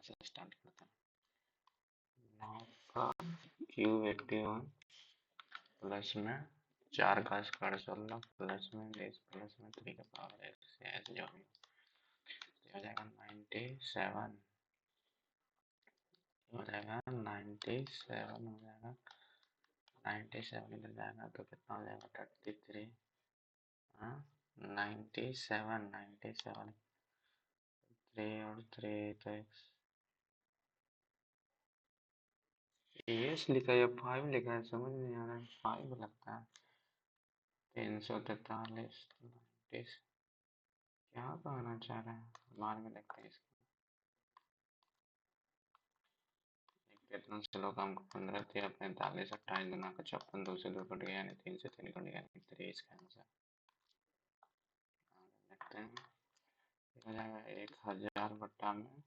से स्टार्ट करते हैं। 9 का क्यूब 81 प्लस में 4 का स्क्वायर 16 प्लस में 20 प्लस में 3 का पावर x से ऐसे जो भी हो जाएगा 97 हो जाएगा 97 हो जाएगा 97 इधर जाएगा तो कितना हो जाएगा 33 97 97 3 और 3 तो एस लिखा है 5 लिखा है समझ नहीं आ रहा है 5 लगता है 343 क्या कहना चाह रहे हैं बाद में देखते हैं इसको कितना स्लो काम को 15 13 45 28 गुना का 56 2 से 2 कट गया यानी 3 से 3 कट गया यानी 3 इसका आंसर देखते हैं हो जाएगा 1000 बट्टा में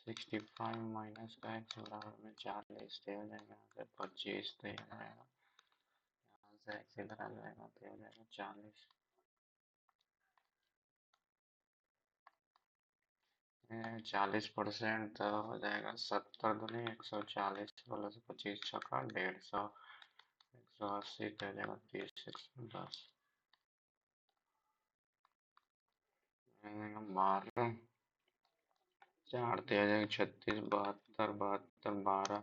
65 माइनस का x बराबर में 40 तो हो जाएगा यहाँ से 25 तो हो जाएगा यहाँ से x इधर आ जाएगा तो हो जाएगा 40 40% तो हो जाएगा 70 दूनी 140 प्लस 25 छक्का 150 180 तो हो जाएगा 30 10 12 4 तो हो जाएगा 36 72 72 12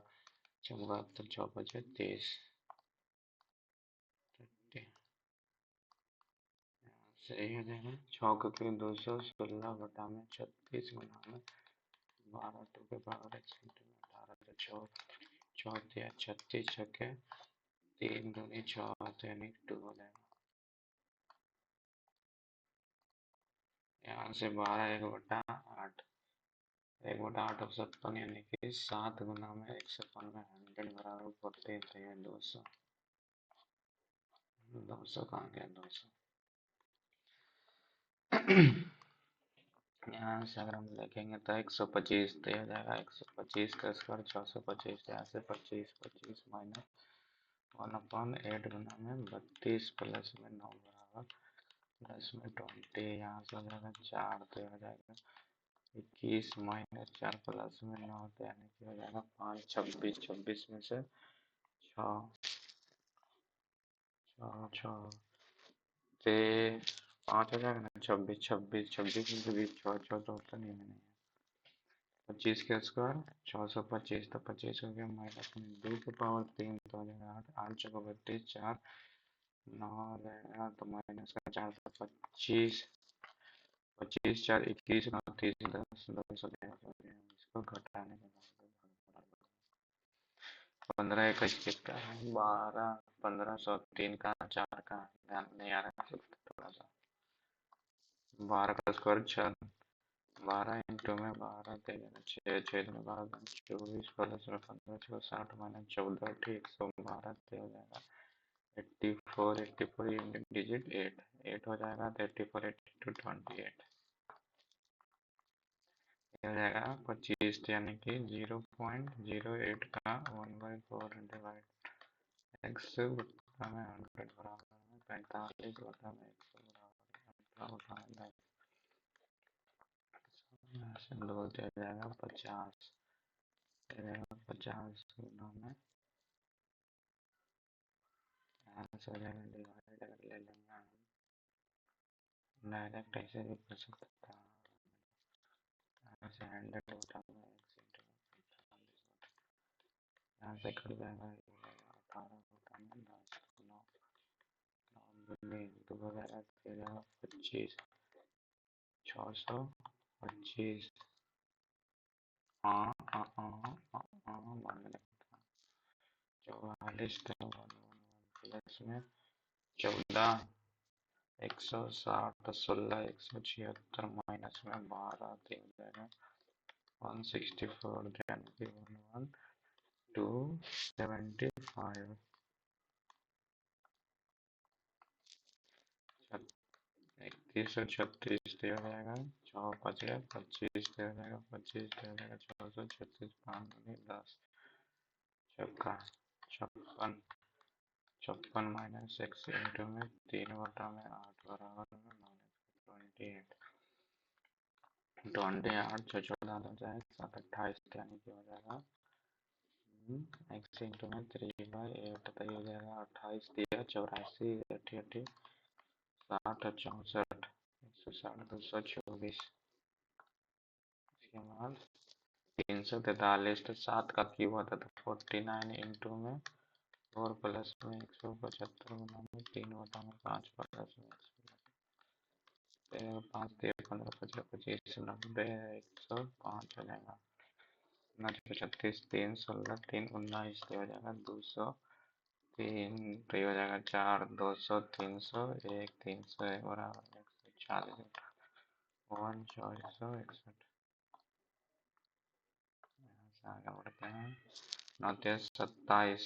74 54 30 सही हो जाएगा 6 के 216 बटा में 36 गुना में 12 टू के पावर 1 सेंटीमीटर 18 चौथे 36 छक्के 3 दूनी 6 यानी 2 हो जाएगा यहाँ से 12 1/8 1/8 और 56 यानी कि 7 गुना में 155 में 100 बराबर 40 तो ये 200 कहाँ गया 200 यहाँ से अगर हम देखेंगे तो 125 तो हो जाएगा 125 का स्क्वायर 625 यहाँ से 25 25 माइनस 1/8 गुना में 32 प्लस में 9 बराबर प्लस में 20 यहाँ से हो जाएगा 4 तो हो जाएगा 21 माइनस 4 प्लस में 9 तो यानी कि हो जाएगा 5 26 26 में से 6 6 6 ते 5 हो जाएगा ना 26 26 26 में से 20 6 6 तो होता नहीं है 25 का स्क्वायर 625 तो 25 हो गया माइनस में 2 के पावर 3 तो हो जाएगा 8 8 चौका 32 4 9 हो जाएगा तो माइनस का 4 तो 25 25 4 21 29 10 10 हो जाएगा इसको घटाने के बाद 15 21 कितना है 12 1500 3 का 4 का ध्यान नहीं आ रहा है थोड़ा सा 12 का स्क्वायर 6 12 इंटू में 12 6 6 में 12 24 प्लस में 15 6 60 माइनस 14 ठीक 112 हो जाएगा 84 84 डिजिट 8 8 हो जाएगा तो 84 82 28 हो जाएगा 25 यानी कि 0.08 का 1/4 डिवाइड x बटा में 100 बराबर में 45 बटा में 100 बराबर बटा में 10 यहाँ से 2 हो जाएगा 50 50 गुना में यहाँ से हो जाएगा डिवाइड अगर ले लेंगे डायरेक्ट ऐसे भी कर सकता है यहाँ से 100 बटा में 1 यहाँ से कर जाएगा 18 बटा में 10 9 2 वगैरह 13 25 625 44 प्लस में 14 160 16 176 माइनस में 12 3 देगा 164 यानी कि 11275 3136 हो जाएगा 6 बच गया 25 हो जाएगा 25 हो जाएगा 636 5 10 छक्का 56 56 माइनस 6 इंटू में 3 बटा में 8 बराबर में -28 28 छः 14 हो जाए 7 28 यानी कि हो जाएगा एक्स इंटू में 3/8 तो ये हो जाएगा 28 दिया 84 अठी अठी 60 64 160 224 इसके बाद 343 तो 7 का क्यूब होता था 49 इंटू में 4 प्लस में 175 गुना में 3 बटा में 5 प्लस में 5 15 15 25 90 105 हो जाएगा 36 3 16 3 19 हो जाएगा 200 3 तो ये हो जाएगा 4 200 300 1 300 बराबर 140 वन 461 आगे बढ़ते हैं 9 तेईस 27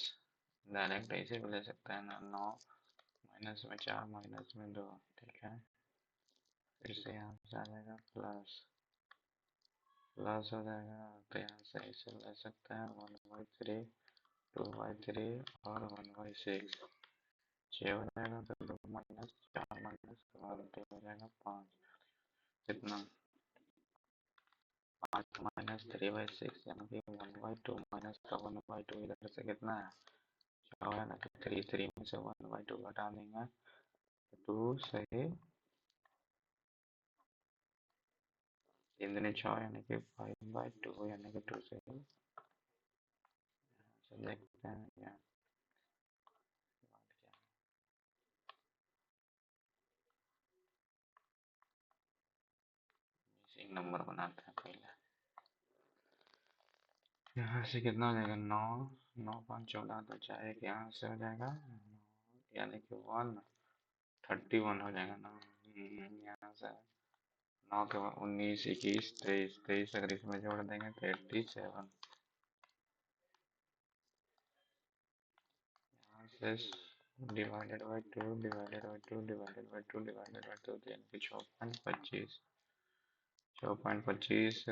डायरेक्ट ऐसे भी ले सकते हैं ना 9 माइनस में 4 माइनस में 2 ठीक है फिर से यहाँ से आ जाएगा प्लस हो जाएगा तो यहाँ से ऐसे ले सकते हैं 1/3 2/3 और 1/6 6 हो जाएगा तो 2 माइनस 4 माइनस 1 तो हो जाएगा 5 कितना 5 माइनस 3/6 यानी कि 1/2 माइनस का 1/2 इधर से कितना है 6 है ना तो 3 में से 1/2 घटा देंगे तो 2 से 3 दूनी 6 यानी कि 5/2 यानी कि 2 से देखते हैं यहाँ मिसिंग नंबर बनाते हैं पहले यहाँ से कितना हो जाएगा 9 9 5 14 तो चाहे यहाँ से हो जाएगा यानी कि 131 हो जाएगा ना यहाँ से 9 के बाद 19 21 23 23 अगर इसमें जोड़ देंगे तो 87 यहाँ से divided by 2 divided by 2 divided by 2 divided by 2 यानी कि 6.25 6.25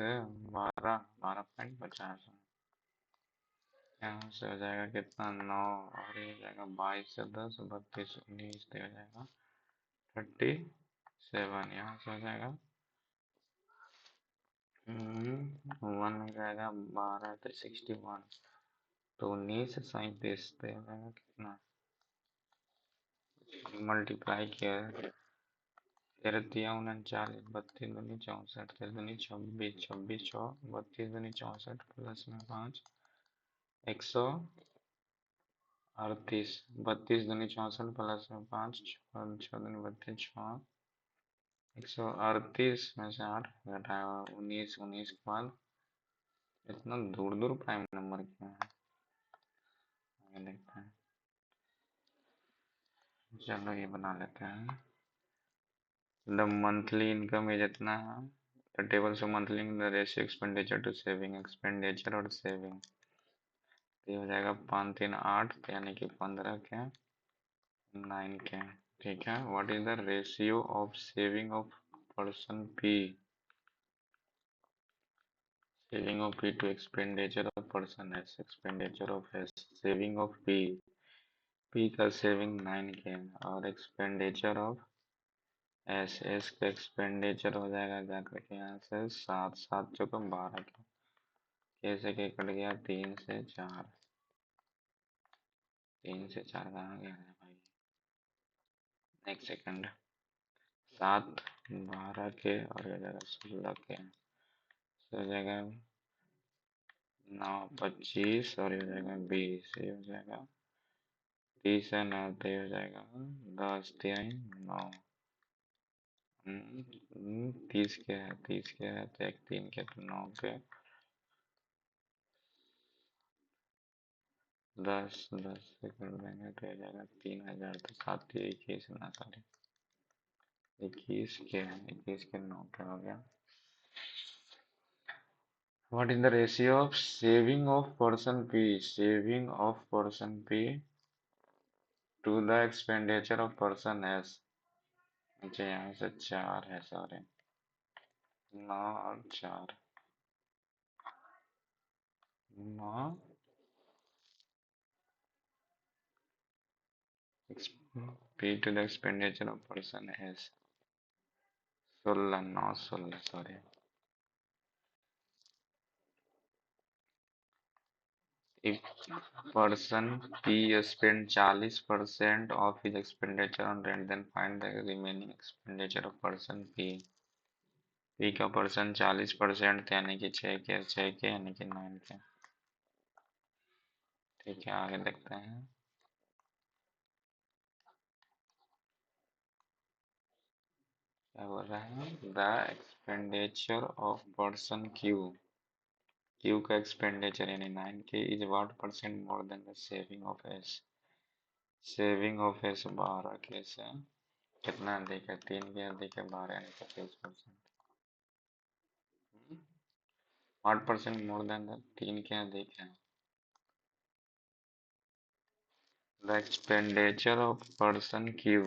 12 12.50 यहाँ से हो जाएगा कितना 9 और ये हो जाएगा 22 से 10 32 19 तो हो जाएगा 37 यहाँ से हो जाएगा 1 हो जाएगा 12 तो 61 तो 19 37 तो हो जाएगा कितना मल्टीप्लाई किया है 13 तिया 39 32 दूनी 64 13 दूनी 26 26 6 32 दूनी 64 प्लस में 5 138 32 दूनी 64 प्लस में 5 6 दूनी 32 6 138 में से 8 घटाया 19 19 के बाद इतना दूर दूर प्राइम नंबर क्यों है आगे देखते हैं चलो ये बना लेते हैं द मंथली इनकम ये जितना है द टेबल से monthly the ratio expenditure to saving expenditure और सेविंग ये हो जाएगा 5 3 8 यानी कि 15 के 9 के ठीक है what is the ratio of saving of person P saving of P to expenditure of person S expenditure of S saving of P का सेविंग 9 के और एक्सपेंडिचर ऑफ एस एस का एक्सपेंडिचर हो जाएगा जा करके यहाँ से 7 7 चौका 12 का कैसे के कट गया 3 से 4 3 से 4 कहाँ गया है भाई एक सेकंड 7 12 के और ये जाएगा 16 के हो जाएगा 9 25 और ये हो जाएगा 20 ये हो जाएगा 30 है 9 तो ये हो जाएगा 10 3 9 30 के है 30 के है तो एक 3 के तो 9 के 10 से कर देंगे तो हो जाएगा 3000 तो 7 21 ना सॉरी 21 के 9 के हो गया What is the ratio of saving of person P? Saving of person P to the expenditure of person S. अच्छा यहाँ से 4 है सॉरी 9 और 4 9 P to the expenditure of person S 16 9 16 sorry If person P spend 40% of his expenditure on rent, then find the remaining expenditure of person P. P का person 40% यानी कि 6 के यानी कि 9 के। ठीक है, आगे देखते हैं। क्या बोल रहा है? The expenditure of person Q, Q का एक्सपेंडिचर यानी 9 के is what percent more than the saving of S. Saving of S 12 के से कितना अधिक है? 3 के अधिक है 12 यानी 25%। What percent more than the 3 K अधिक है। The expenditure of person Q,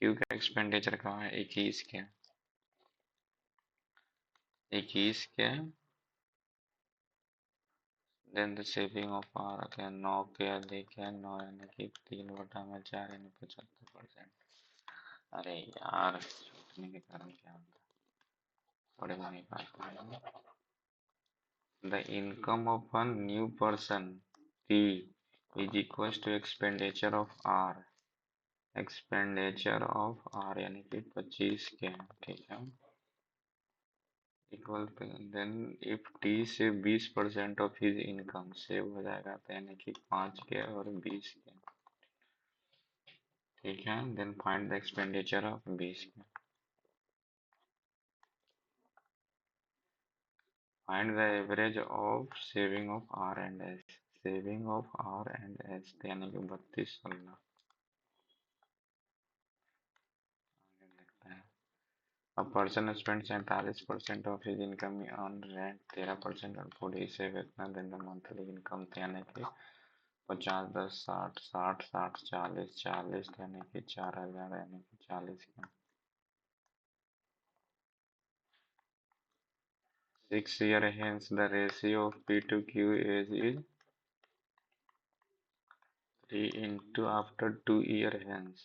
Q का एक्सपेंडिचर कहाँ है? 21 K, 21 K. Then the saving of R K 9 के अधिक है 9 यानी कि 3/4 यानी 75%। अरे यार, छूटने के कारण क्या होता है, पढ़ नहीं पाता है। The income of a new person P is equal to expenditure of R, expenditure of R यानी कि 25 के। ठीक है, इक्वल देन इफ टी से 20% ऑफ हिज इनकम सेव हो जाएगा तो यानी कि 5 के और 20 के। ठीक है, then find the expenditure of 20 K. Find the average of saving of R and S, saving of R and S यानी कि 32/16। A person spends 47% of his income on rent, 13% on food, he saves इतना, then the monthly income यानी कि 50, 10, 60, 60, 60, 40, 40 यानी कि 4,000 यानी कि 40 का। 6 year hence the ratio of P to Q is 3 into after 2 year hence।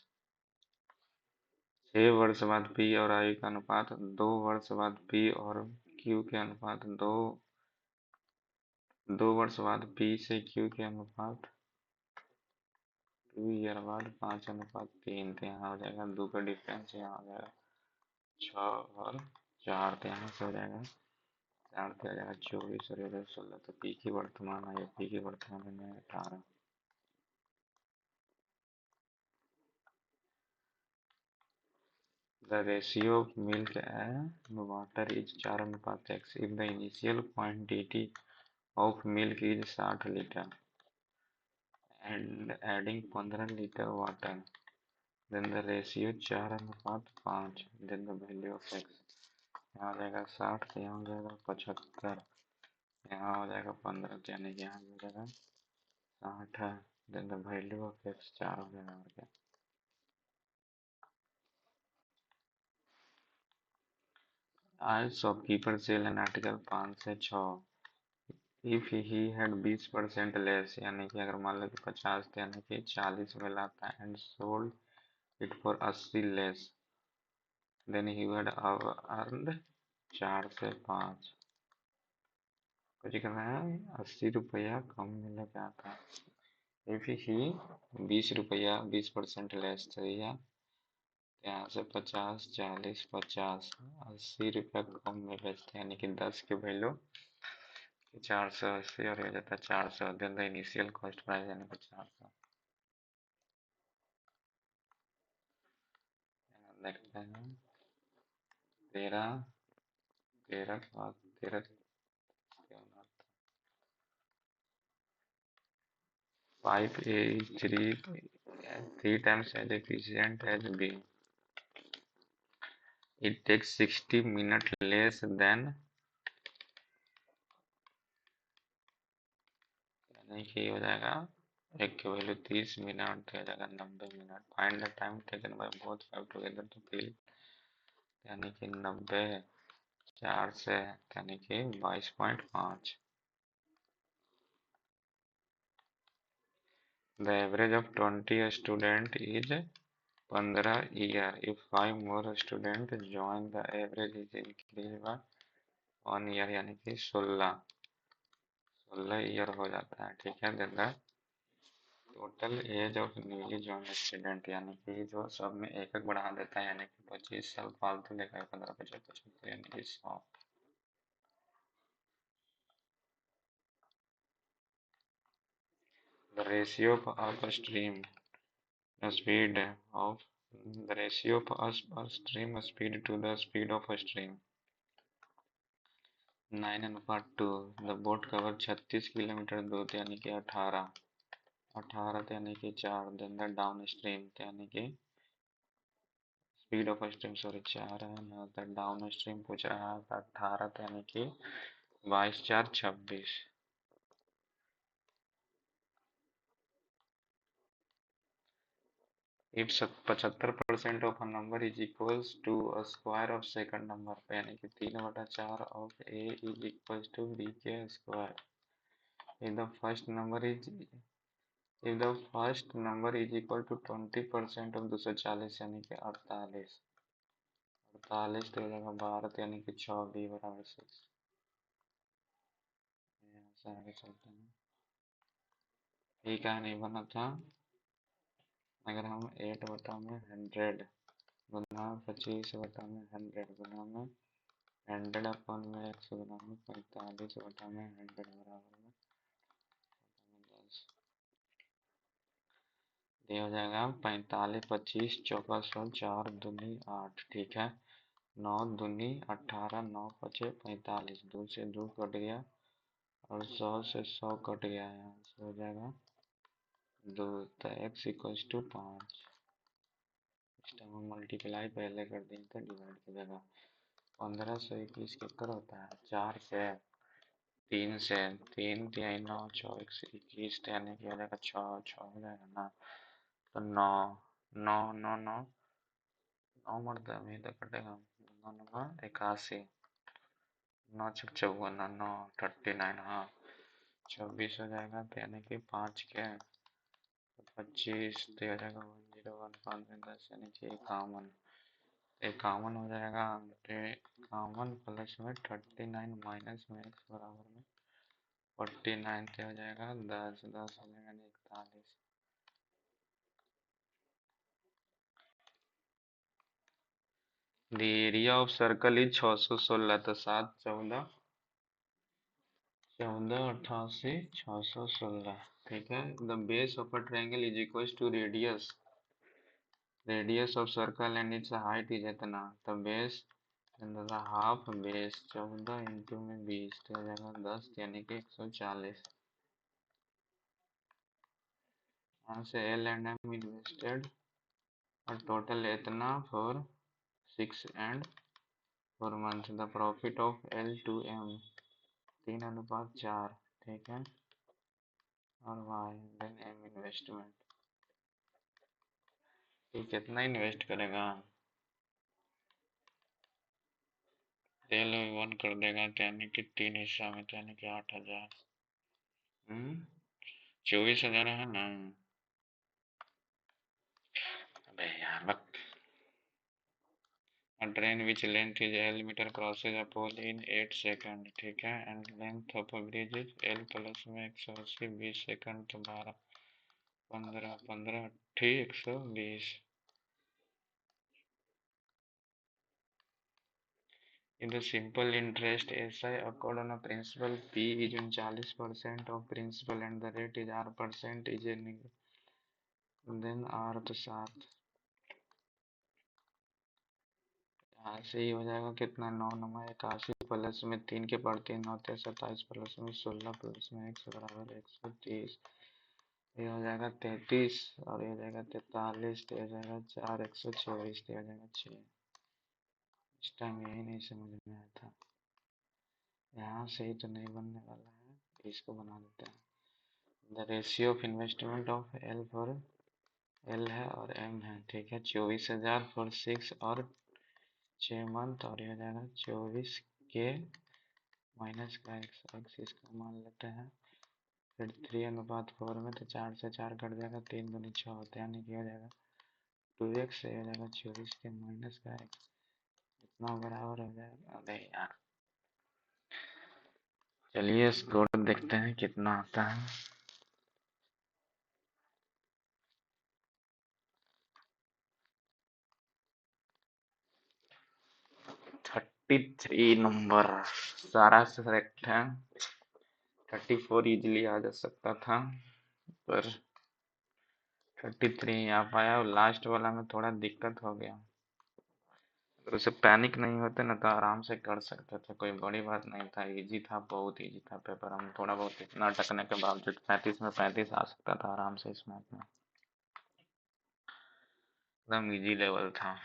6 वर्ष बाद P और I का अनुपात, 2 वर्ष बाद P और Q के अनुपात, 2 वर्ष बाद P से Q के अनुपात, 2 year बाद 5/3। तो यहाँ हो जाएगा 2 का डिफरेंस, यहाँ हो जाएगा 6 और 4, तो यहाँ से हो जाएगा 4 तो हो जाएगा 24 और इधर 16। तो पी की वर्तमान आयु, पी की वर्तमान में 18। The ratio of milk and water is 4:x if the initial quantity of milk is 60 liter and adding 15 liter water, then the ratio 4:5, then the value of x। यहाँ हो जाएगा 60, तो यहाँ हो जाएगा 75, यहाँ हो जाएगा 15, तो यानी कि यहाँ हो जाएगा 60 है, then the value of x 4 हो जाएगा। और क्या? आज शॉपकीपर सेल एन आर्टिकल 5 से 6। इफ ही हैड 20% लेस, यानी कि अगर मान लो कि 50 थे यानी कि 40 में लाता है, and sold it for 80 less, then he would have earned 4 से 5। कुछ करना है, 80 रुपया कम मिल जाता है। इफ ही 20 रुपया 20% लेस तो यह यहाँ से 50, 40, 50, 80 रुपया कम में बेचते हैं, यानी कि 10 के वैल्यू 480 और हो जाता है 400, then the initial cost price यानी कि 400। देखते हैं 13, 13 के बाद 13, 5A is 3 times as efficient as B. It takes 60 minutes less than, यानी कि हो जाएगा एक की वैल्यू 30 मिनट हो जाएगा 90 minute. Find the time taken by both five together to fill, यानी कि 90 4 से यानी कि 22.5। The average of 20 student is 15 year. If 5 more student join, the average is increased by 1 year यानी कि 16 16 ईयर हो जाता है, ठीक है। Then total age of newly join student, यानी कि जो सब में एक एक बढ़ा देता है, यानी कि 25 साल फालतू लेकर 15 25 यानी कि 100। The ratio of a stream speed of the ratio of a stream speed to the speed of a stream 9:2। The boat cover 36 kilometre दूर, यानी कि 18 यानी कि 4। देन द डाउन स्ट्रीम यानी कि स्पीड ऑफ स्ट्रीम, सॉरी 4 है ना, the down stream पूछ रहा है 18 यानी कि 22 4 26। If 75% of a number is equals to a square of second number, यानी कि 3/4 of A is equals to B के square. If the first number is if the first number is equal to 20% of 240, यानी कि 48। 48 तो हो जाएगा 12 यानी कि 6 बी बराबर 6। यहाँ से आगे चलते हैं। ठीक है, नहीं बना था। अगर हम 8/100 गुना 25/100 गुना में 100/x गुना में 45/100 बराबर में 10, ये हो जाएगा 45 25 चौका 100 4 दूनी 8, ठीक है। 9 दूनी 18 9 पचे 45, 2 से 2 कट गया और 100 से 100 कट गया, यहाँ से हो जाएगा 2। तो x इक्वल्स टू 5। इस टाइम हम मल्टीप्लाई पहले कर दिए थे, डिवाइड की जगह। 15 से 21 कितना होता है, 4 से 3 से 3 3 9 24 21, यानी कि हो जाएगा 6 6 हो जाएगा ना। तो 9 9 9 9 9 मरता है, तो कटेगा 9 9 81, 9 6 54 9 39, हाँ 26 हो जाएगा। तो यानी कि 5 के 25 तो हो जाएगा 1015 में 10, यानी कि 51। 51 हो जाएगा। 51 प्लस में 39 माइनस में x बराबर में 49, तो हो जाएगा 10 10 हो जाएगा 41। The area of circle is 616, तो 7 14 14 88 616, ठीक है। The base of a triangle is equal to radius of circle and its height is इतना, तो बेस हाफ बेस 14 इंटू में 20, तो हो जाएगा 10, यानी कि 140। यहाँ से एल एंड एम इन्वेस्टेड और टोटल इतना for 6 and 4 months। The profit of L to M 3:4, ठीक है। और वाई देन एम इन्वेस्टमेंट, ये कितना इन्वेस्ट करेगा, एल वन कर देगा, तो यानी कि 3 हिस्सा में, तो यानी कि 8,000। 24,000 है ना। अबे यार बक। A train which length is L meter crosses a pole in 8 seconds, ठीक है। and length of a bridge is L plus में 180 20 सेकंड, तो 12 15 15 ठीक 120। In the simple interest SI occurred on a principal P is 39% of principal and the rate is R% is in then R तो 7। यहाँ से ही हो जाएगा कितना, 9 9 81 plus में 3 के पड़ते 9 27 प्लस में 16 प्लस में x बराबर 130, ये हो जाएगा 33 और ये हो जाएगा 43, तो हो जाएगा 4 124, तो हो जाएगा 6। इस टाइम यही नहीं समझ में आया था, यहाँ से ही तो नहीं बनने वाला है, इसको बना देते हैं। The ratio of investment of L for L है और एम है, ठीक है। 24,000 फॉर 6 और 6 मंथ, और ये हो जाएगा 24 के माइनस का x इसका मान लेते हैं। फिर 3:4 में, तो 4 से 4 कट जाएगा, 3 दूनी 6 होते हैं, यानी कि हो जाएगा 2x से हो जाएगा 24 के माइनस का x, इतना बराबर हो जाएगा। अरे यार चलिए स्कोर देखते हैं कितना आता है। 33 नंबर सारा करेक्ट है। 34 इजीली आ जा सकता था, पर 33 आ पाया, और लास्ट वाला में थोड़ा दिक्कत हो गया। अगर उसे पैनिक नहीं होते ना तो आराम से कर सकते थे, कोई बड़ी बात नहीं था, इजी था, बहुत इजी था पेपर। हम थोड़ा बहुत इतना अटकने के बावजूद 35 में 35 आ सकता था आराम से इस मैथ में, एकदम इजी लेवल था।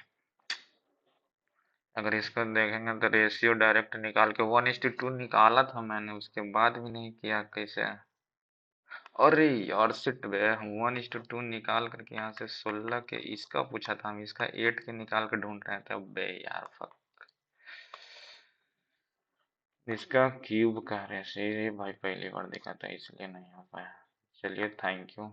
अगर इसको देखेंगे तो रेशियो डायरेक्ट निकाल के 1:2 निकाला था मैंने, उसके बाद भी नहीं किया कैसे। अरे यार शिट बे, हम 1:2 निकाल करके यहाँ से 16 के इसका पूछा था, हम इसका 8 के निकाल के ढूंढ रहे थे। बे यार फक, इसका क्यूब का रेशियो भाई पहली बार देखा था, इसलिए नहीं हो पाया। चलिए थैंक यू।